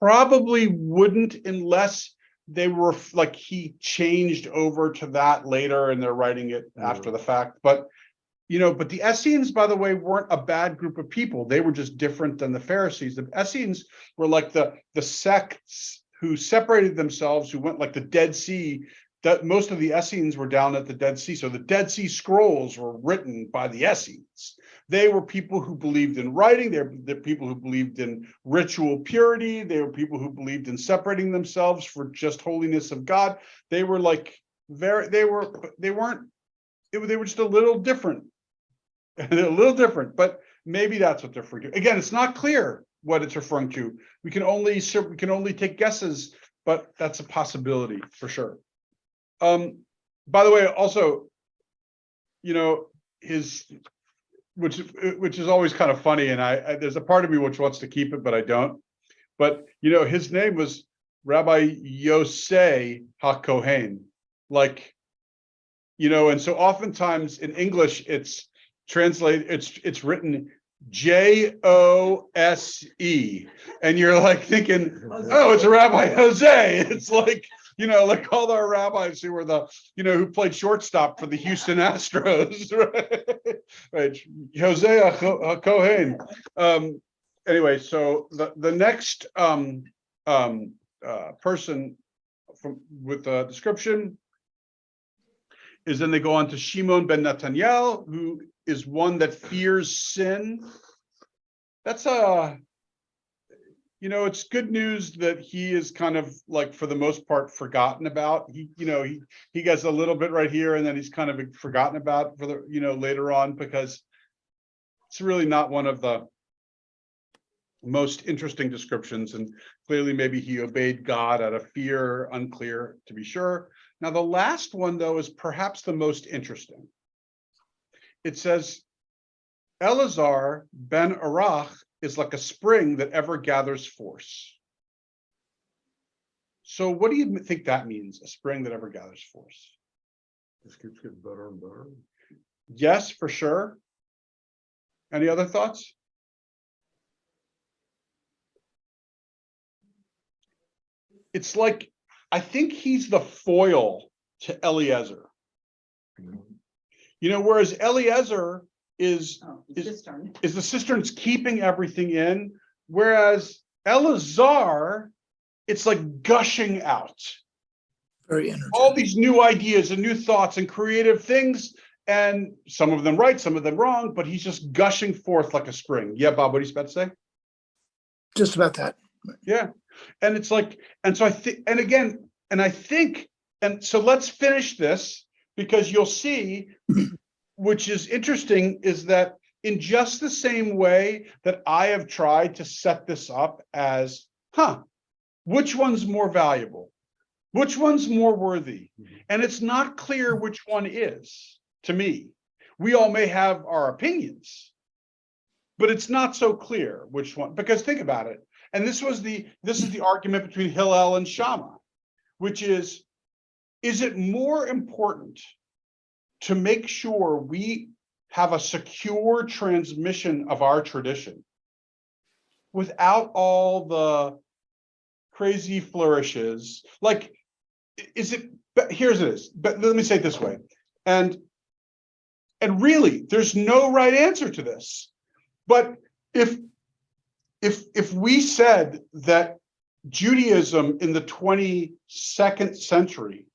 probably wouldn't, unless they were like he changed over to that later and they're writing it after the fact. But but the Essenes, by the way, weren't a bad group of people. They were just different than the Pharisees. The Essenes were like the sects who separated themselves, who went like the Dead Sea. That most of the Essenes were down at the Dead Sea. So the Dead Sea Scrolls were written by the Essenes. They were people who believed in writing. They're people who believed in ritual purity. They were people who believed in separating themselves for just holiness of God. They were like they were just a little different. A little different, but maybe that's what they're referring to. Again, it's not clear what it's referring to. We can only take guesses, but that's a possibility for sure. By the way, also, which is always kind of funny, and I there's a part of me which wants to keep it, but I don't. But his name was Rabbi Yosei HaKohen, and so oftentimes in English it's translated, it's written Jose, and you're like thinking, oh, it's a Rabbi Jose. It's like all our rabbis who were who played shortstop for the Houston Astros, right? Jose HaKohen. Anyway, so the next person with the description is, then they go on to Shimon ben Nathaniel, who is one that fears sin. That's it's good news that he is kind of for the most part forgotten about. He gets a little bit right here, and then he's kind of forgotten about for the later on, because it's really not one of the most interesting descriptions, and clearly maybe he obeyed God out of fear, unclear to be sure. Now the last one though is perhaps the most interesting. It says Eleazar ben Arach is like a spring that ever gathers force. So what do you think that means, a spring that ever gathers force? Just keeps getting better and better. Yes, for sure. Any other thoughts? It's like, I think he's the foil to Eliezer. Whereas Eliezer is the cistern, it's keeping everything in, whereas Eleazar, it's like gushing out. Very energetic. All these new ideas and new thoughts and creative things, and some of them right, some of them wrong, but he's just gushing forth like a spring. Yeah, Bob, what are you about to say? Just about that. Yeah. And it's like, and so I think, and again, and I think, and so let's finish this, because you'll see, which is interesting, is that in just the same way that I have tried to set this up as, which one's more valuable? Which one's more worthy? And it's not clear which one is, to me. We all may have our opinions, but it's not so clear which one, because think about it. And this is the argument between Hillel and Shammai, which is it more important to make sure we have a secure transmission of our tradition without all the crazy flourishes? Here's it is, but let me say it this way. And really, there's no right answer to this. But if we said that Judaism in the 22nd century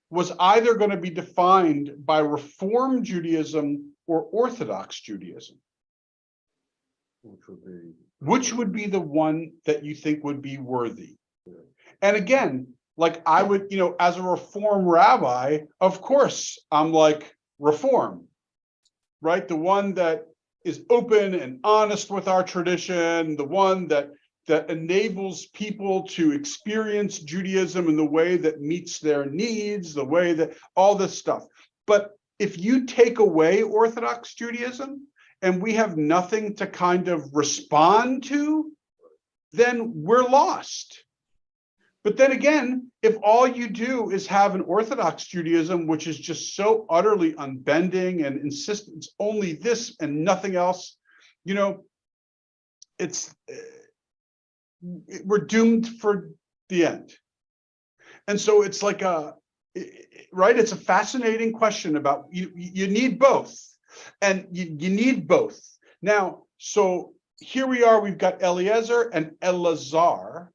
was either going to be defined by Reform Judaism or Orthodox Judaism, which would be the one that you think would be worthy? And again, I would, as a Reform rabbi, of course, I'm like Reform, right? The one that is open and honest with our tradition, the one that enables people to experience Judaism in the way that meets their needs, the way that all this stuff. But if you take away Orthodox Judaism and we have nothing to kind of respond to, then we're lost. But then again, if all you do is have an Orthodox Judaism, which is just so utterly unbending and insistent, it's only this and nothing else, we're doomed for the end. And so it's like right? It's a fascinating question about you need both, and you need both. Now, so here we are, we've got Eliezer and Elazar.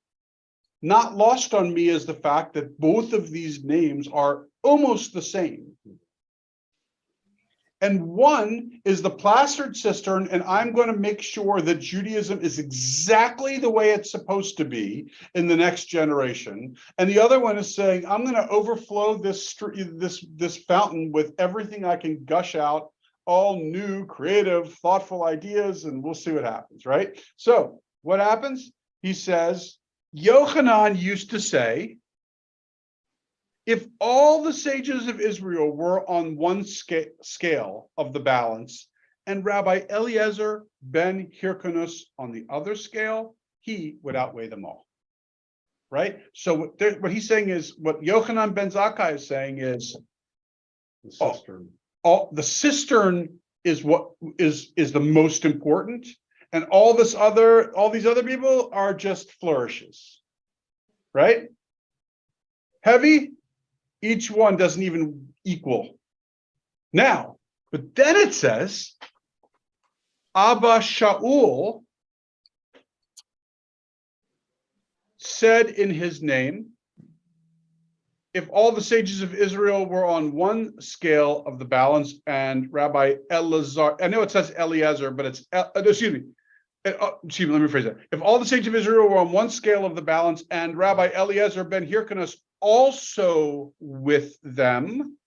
Not lost on me is the fact that both of these names are almost the same. And one is the plastered cistern, and I'm going to make sure that Judaism is exactly the way it's supposed to be in the next generation. And the other one is saying, I'm going to overflow this fountain with everything I can gush out, all new, creative, thoughtful ideas, and we'll see what happens, right? So what happens? He says, Yochanan used to say, if all the sages of Israel were on one scale of the balance, and Rabbi Eliezer ben Hyrcanus on the other scale, he would outweigh them all. Right? So what he's saying is, what Yochanan ben Zakkai is saying is, The cistern. the cistern is what is the most important, and all these other people are just flourishes. Right? Heavy, each one doesn't even equal. Now, but then it says, Abba Shaul said in his name, if all the sages of Israel were on one scale of the balance, and Rabbi Elazar, I know it says Eliezer, but it's, excuse me, let me rephrase that. If all the sages of Israel were on one scale of the balance, and Rabbi Eliezer ben Hyrcanus also with them,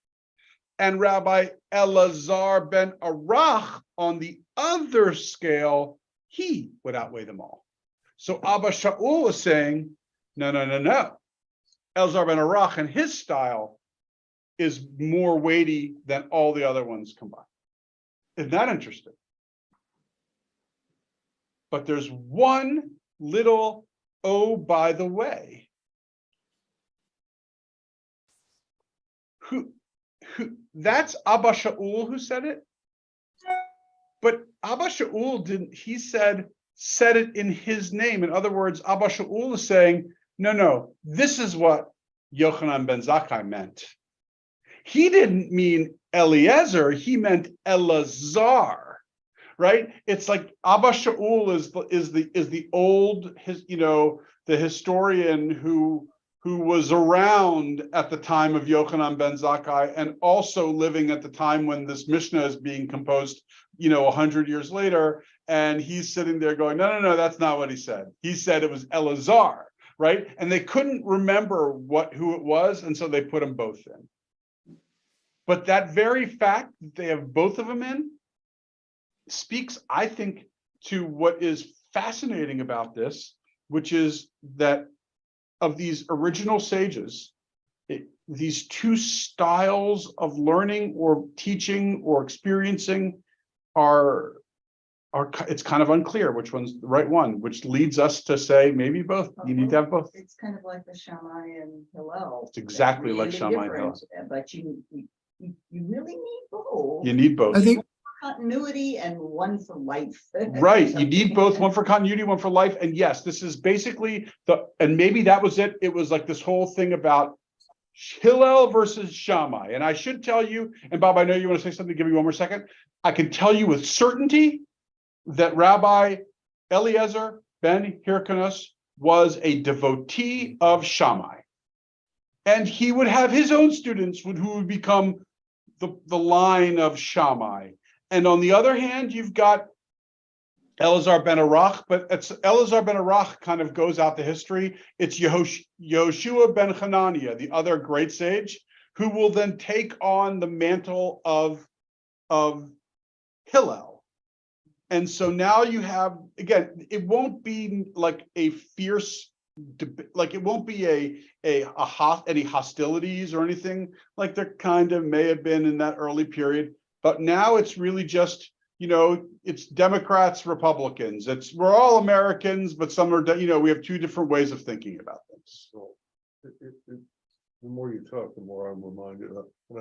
and Rabbi Elazar ben Arach on the other scale, he would outweigh them all. So Abba Shaul is saying, no. Elazar ben Arach and his style is more weighty than all the other ones combined. Isn't that interesting? But there's one little, oh, by the way. Who that's Abba Shaul who said it, but Abba Shaul didn't. He said it in his name. In other words, Abba Shaul is saying, no, this is what Yochanan ben Zakkai meant. He didn't mean Eliezer, he meant Elazar, right? It's like Abba Shaul is the old the historian who was around at the time of Yochanan ben Zakkai, and also living at the time when this Mishnah is being composed, 100 years later, and he's sitting there going, no, that's not what he said. He said it was Elazar, right? And they couldn't remember who it was, and so they put them both in. But that very fact that they have both of them in speaks, I think, to what is fascinating about this, which is that of these original sages, these two styles of learning or teaching or experiencing it's kind of unclear which one's the right one, which leads us to say maybe both. You need to have both. It's kind of like the Shammai and Hillel. It's exactly They're like really Shammai and different, but you really need both. You need both. I think, Continuity and one for life. Right, you need both, one for continuity, one for life. And yes, this is basically and maybe that was it. It was like this whole thing about Hillel versus Shammai. And I should tell you, and Bob, I know you want to say something, give me one more second. I can tell you with certainty that Rabbi Eliezer ben Hyrcanus was a devotee of Shammai. And he would have his own students who would become the line of Shammai. And on the other hand, you've got Elazar ben Arach, but Elazar ben Arach kind of goes out to history. It's Yehoshua ben Hananiah, the other great sage, who will then take on the mantle of Hillel. And so now you have, again, it won't be like a fierce, like it won't be any hostilities or anything like there kind of may have been in that early period. But now it's really just, it's Democrats, Republicans. We're all Americans, but some are, we have two different ways of thinking about things. So the more you talk, the more I'm reminded of. And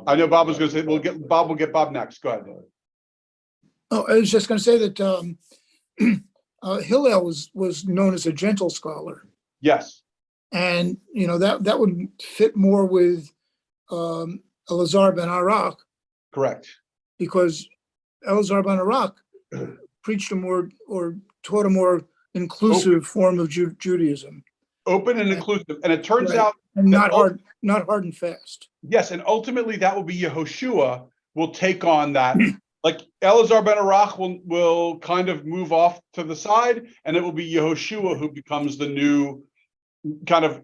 I know Bob was going to say, we'll get Bob next. Go ahead. oh, I was just going to say that Hillel was known as a gentle scholar. Yes. And, that would fit more with Elazar ben Arak, Correct. because Elazar ben Arak preached a more, or taught a more inclusive form of Judaism. Open and inclusive. And it turns Right. out And that not hard and fast. yes, and ultimately that will be Yehoshua will take on that. Like Elazar ben Arach will kind of move off to the side, and it will be Yehoshua who becomes the new kind of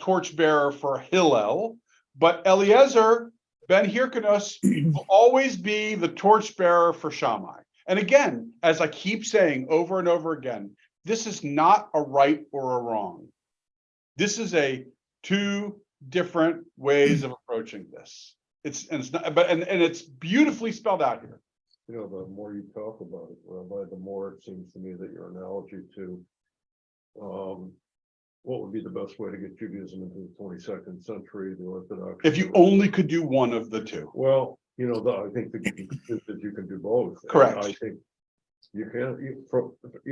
torchbearer for Hillel. But Eliezer ben Hyrcanus will always be the torchbearer for Shammai. And again, as I keep saying over and over again, this is not a right or a wrong. This is a two different ways of approaching this. It's not, but and it's beautifully spelled out here. You know, the more you talk about it, Rabbi, the more it seems to me that your analogy to what would be the best way to get Judaism into the 22nd century, the Orthodox. If you only could do one of the two. Well, you know, I think that you can do both. Correct. I think you can.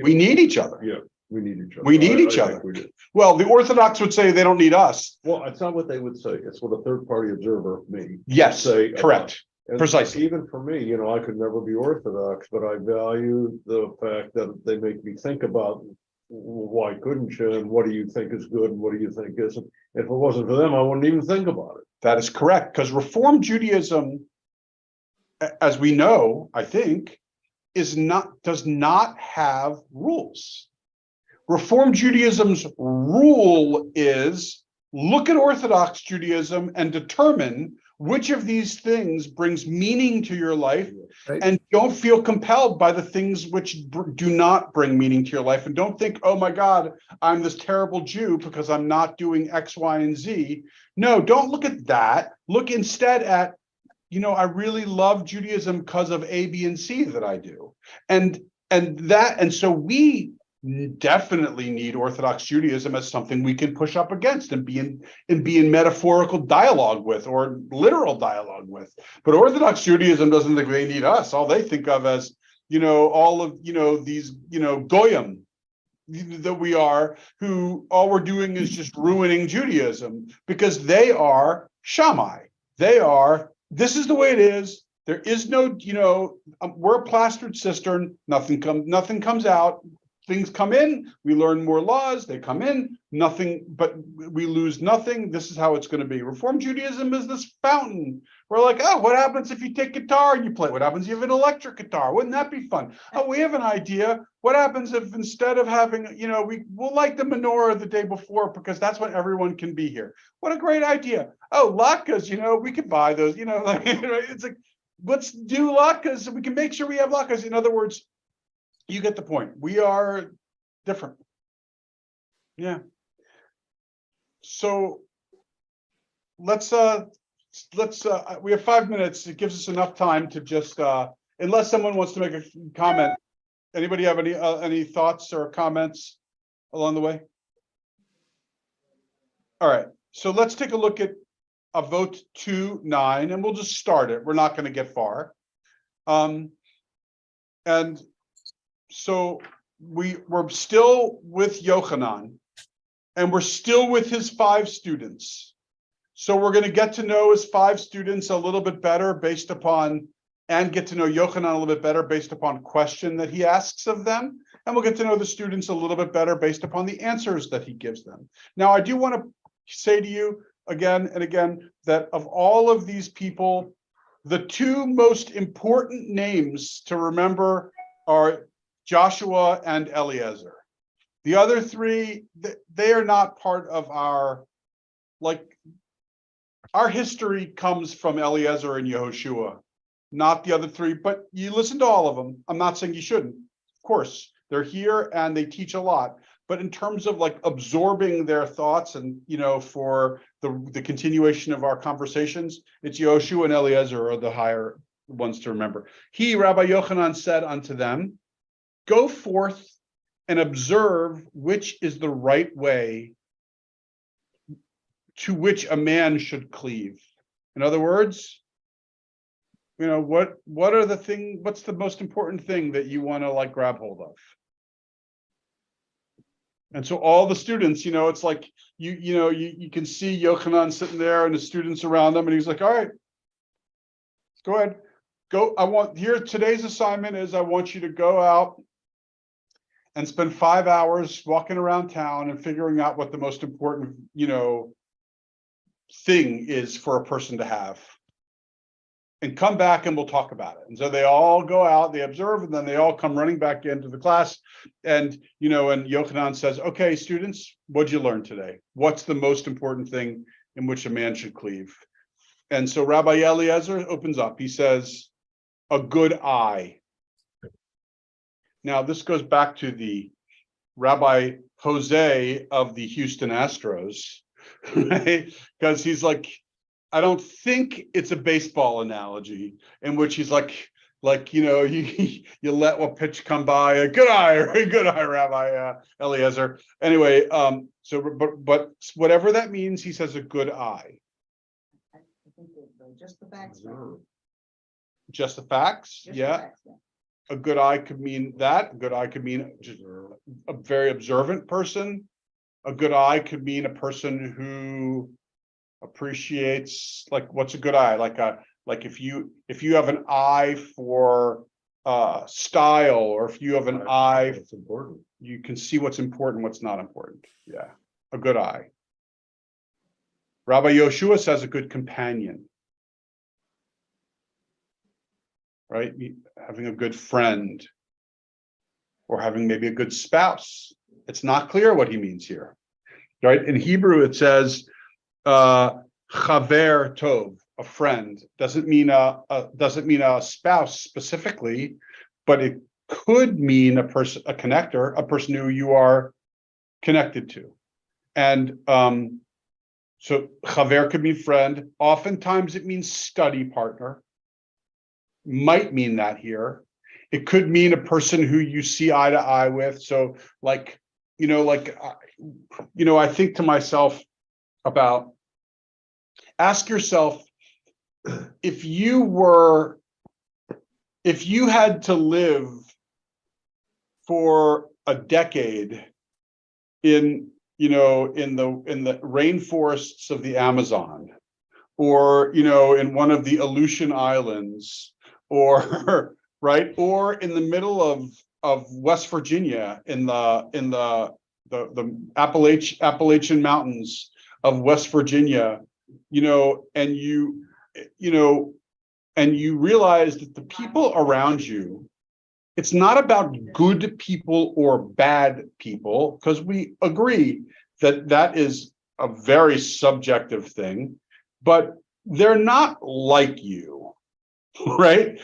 We need each other. Yeah, we need each other. We need each I other. think we do. Well, the Orthodox would say they don't need us. Well, it's not what they would say. It's what a third party observer, me. Yes, say correct. And Precisely. even for me, you know, I could never be Orthodox, but I value the fact that they make me think about why couldn't you, and what do you think is good, and what do you think isn't. If it wasn't for them, I wouldn't even think about it. That is correct, because Reform Judaism, as we know, I think, does not have rules. Reform Judaism's rule is look at Orthodox Judaism and determine which of these things brings meaning to your life, Right. and don't feel compelled by the things which do not bring meaning to your life. And don't think, oh my God, I'm this terrible Jew because I'm not doing X, Y, and Z. No, don't look at that. Look instead at, you know, I really love Judaism because of A, B, and C that I do. And so we definitely need Orthodox Judaism as something we can push up against and be in metaphorical dialogue with, or literal dialogue with. But Orthodox Judaism doesn't think they need us. All they think of as, you know, all of, you know, these, you know, goyim that we are, who all we're doing is just ruining Judaism, because they are Shammai. They are, this is the way it is. There is no, you know, we're a plastered cistern. Nothing comes out. Things come in, we learn more laws, they come in, nothing, but we lose nothing. This is how it's going to be. Reform Judaism is this fountain. We're like, oh, what happens if you take guitar and you play? What happens if you have an electric guitar? Wouldn't that be fun? Oh, we have an idea. What happens if instead of having, you know, we'll light the menorah the day before, because that's when everyone can be here. What a great idea. Oh, latkes, you know, we could buy those, you know, like, it's like, let's do latkes so we can make sure we have latkes. In other words, you get the point. We are different. Yeah. So let's we have 5 minutes. It gives us enough time to just unless someone wants to make a comment. Anybody have any thoughts or comments along the way? All right. So let's take a look at a vote 2-9, and we'll just start it. We're not going to get far. And so we're still with Yochanan, and we're still with his 5 students. So we're going to get to know his 5 students a little bit better based upon, and get to know Yochanan a little bit better based upon question that he asks of them. And we'll get to know the students a little bit better based upon the answers that he gives them. Now, I do want to say to you again and again that of all of these people, the 2 most important names to remember are Joshua and Eliezer. The other 3, they are not part of our, like, our history comes from Eliezer and Yehoshua, not the other 3, but you listen to all of them. I'm not saying you shouldn't. Of course, they're here and they teach a lot. But in terms of like absorbing their thoughts and, you know, for the continuation of our conversations, it's Yehoshua and Eliezer are the higher ones to remember. He, Rabbi Yochanan, said unto them, go forth and observe which is the right way to which a man should cleave. In other words, you know, what are the thing, what's the most important thing that you want to like grab hold of? And so all the students, it's like you can see Yochanan sitting there and the students around them, and he's like, all right, go ahead. Go. Today's assignment is I want you to go out and spend 5 hours walking around town and figuring out what the most important, thing is for a person to have. And come back and we'll talk about it. And so they all go out, they observe, and then they all come running back into the class. And, and Yochanan says, okay, students, what'd you learn today? What's the most important thing in which a man should cleave? And so Rabbi Eliezer opens up. He says, a good eye. Now, this goes back to the Rabbi Jose of the Houston Astros, right? Because he's like, I don't think it's a baseball analogy in which he's like you let one pitch come by, a good eye, Rabbi Eliezer. Anyway, but whatever that means, he says a good eye. I think just the facts. Just the facts, Just the yeah. facts, yeah. A good eye could mean that. A good eye could mean just a very observant person. A good eye could mean a person who appreciates, like, what's a good eye? Like if you have an eye for style, or if you have an eye, It's important. you can see what's important, what's not important. Yeah, a good eye. Rabbi Yoshua says a good companion. Right? Having a good friend, or having maybe a good spouse. It's not clear what he means here. Right? In Hebrew, it says chaver tov, a friend. Doesn't mean a spouse specifically, but it could mean a person, a connector, a person who you are connected to. And so chaver could mean friend. Oftentimes it means study partner. Might mean that here. It could mean a person who you see eye to eye with. So I think to myself about, ask yourself, if you had to live for a decade in the rainforests of the Amazon, or in one of the Aleutian Islands, or right, or in the middle of West Virginia, in the Appalachian Mountains of West Virginia, and you realize that the people around you, it's not about good people or bad people, because we agree that is a very subjective thing, but they're not like you. Right?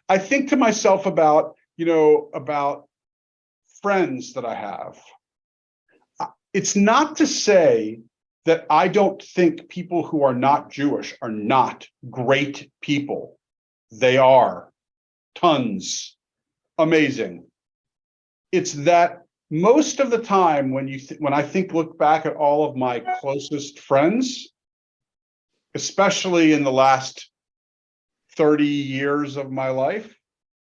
I think to myself about friends that I have. It's not to say that I don't think people who are not Jewish are not great people. They are tons, amazing. It's that most of the time when I look back at all of my closest friends, especially in the last 30 years of my life,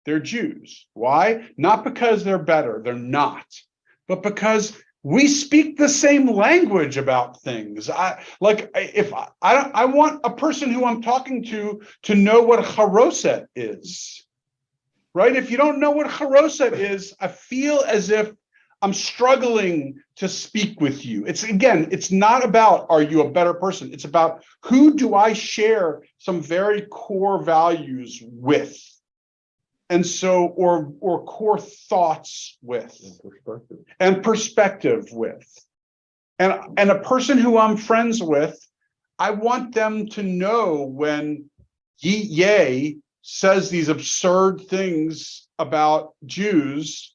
they're Jews. Why? Not because they're better, they're not, but because we speak the same language about things. I want a person who I'm talking to know what charoset is, right? If you don't know what charoset is, I feel as if I'm struggling to speak with you. It's not about, are you a better person? It's about, who do I share some very core values with? And so, or core thoughts with, and perspective with. And a person who I'm friends with, I want them to know when Ye says these absurd things about Jews,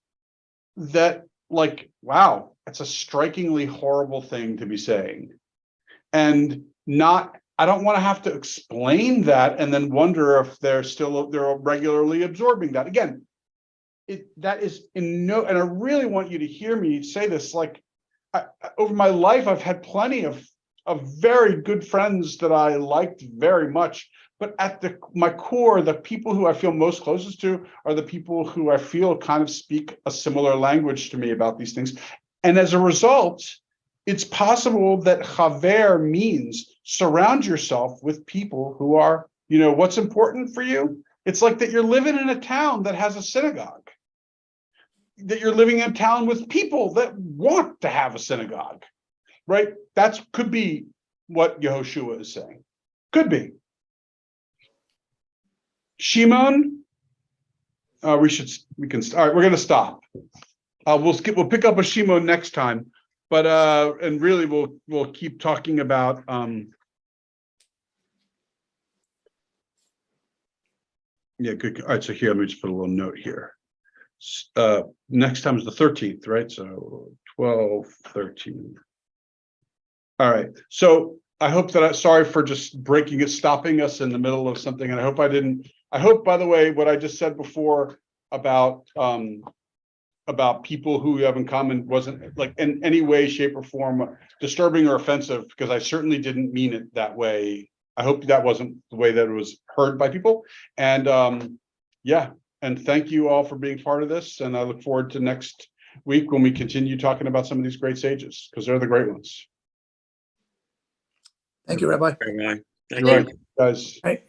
that, like, wow, that's a strikingly horrible thing to be saying. And I don't want to have to explain that and then wonder if they're regularly absorbing that. Again, that is and I really want you to hear me say this. Like, over my life, I've had plenty of very good friends that I liked very much. But at my core, the people who I feel most closest to are the people who I feel kind of speak a similar language to me about these things. And as a result, it's possible that chaver means surround yourself with people who are, what's important for you. It's like that you're living in a town that has a synagogue, that you're living in a town with people that want to have a synagogue, right? That could be what Yehoshua is saying. Could be. Shimon, all right, we're going to stop. We'll pick up a Shimon next time, but and really we'll keep talking about yeah, good. All right, so here let me just put a little note here. Next time is the 13th, right? So 12, 13. All right. So I hope that sorry for just stopping us in the middle of something. And I hope, by the way, what I just said before about people who you have in common wasn't like in any way, shape, or form disturbing or offensive, because I certainly didn't mean it that way. I hope that wasn't the way that it was heard by people. And yeah, and thank you all for being part of this. And I look forward to next week when we continue talking about some of these great sages, because they're the great ones. Thank you, Rabbi. Very well. Thank Right, you. guys. Right.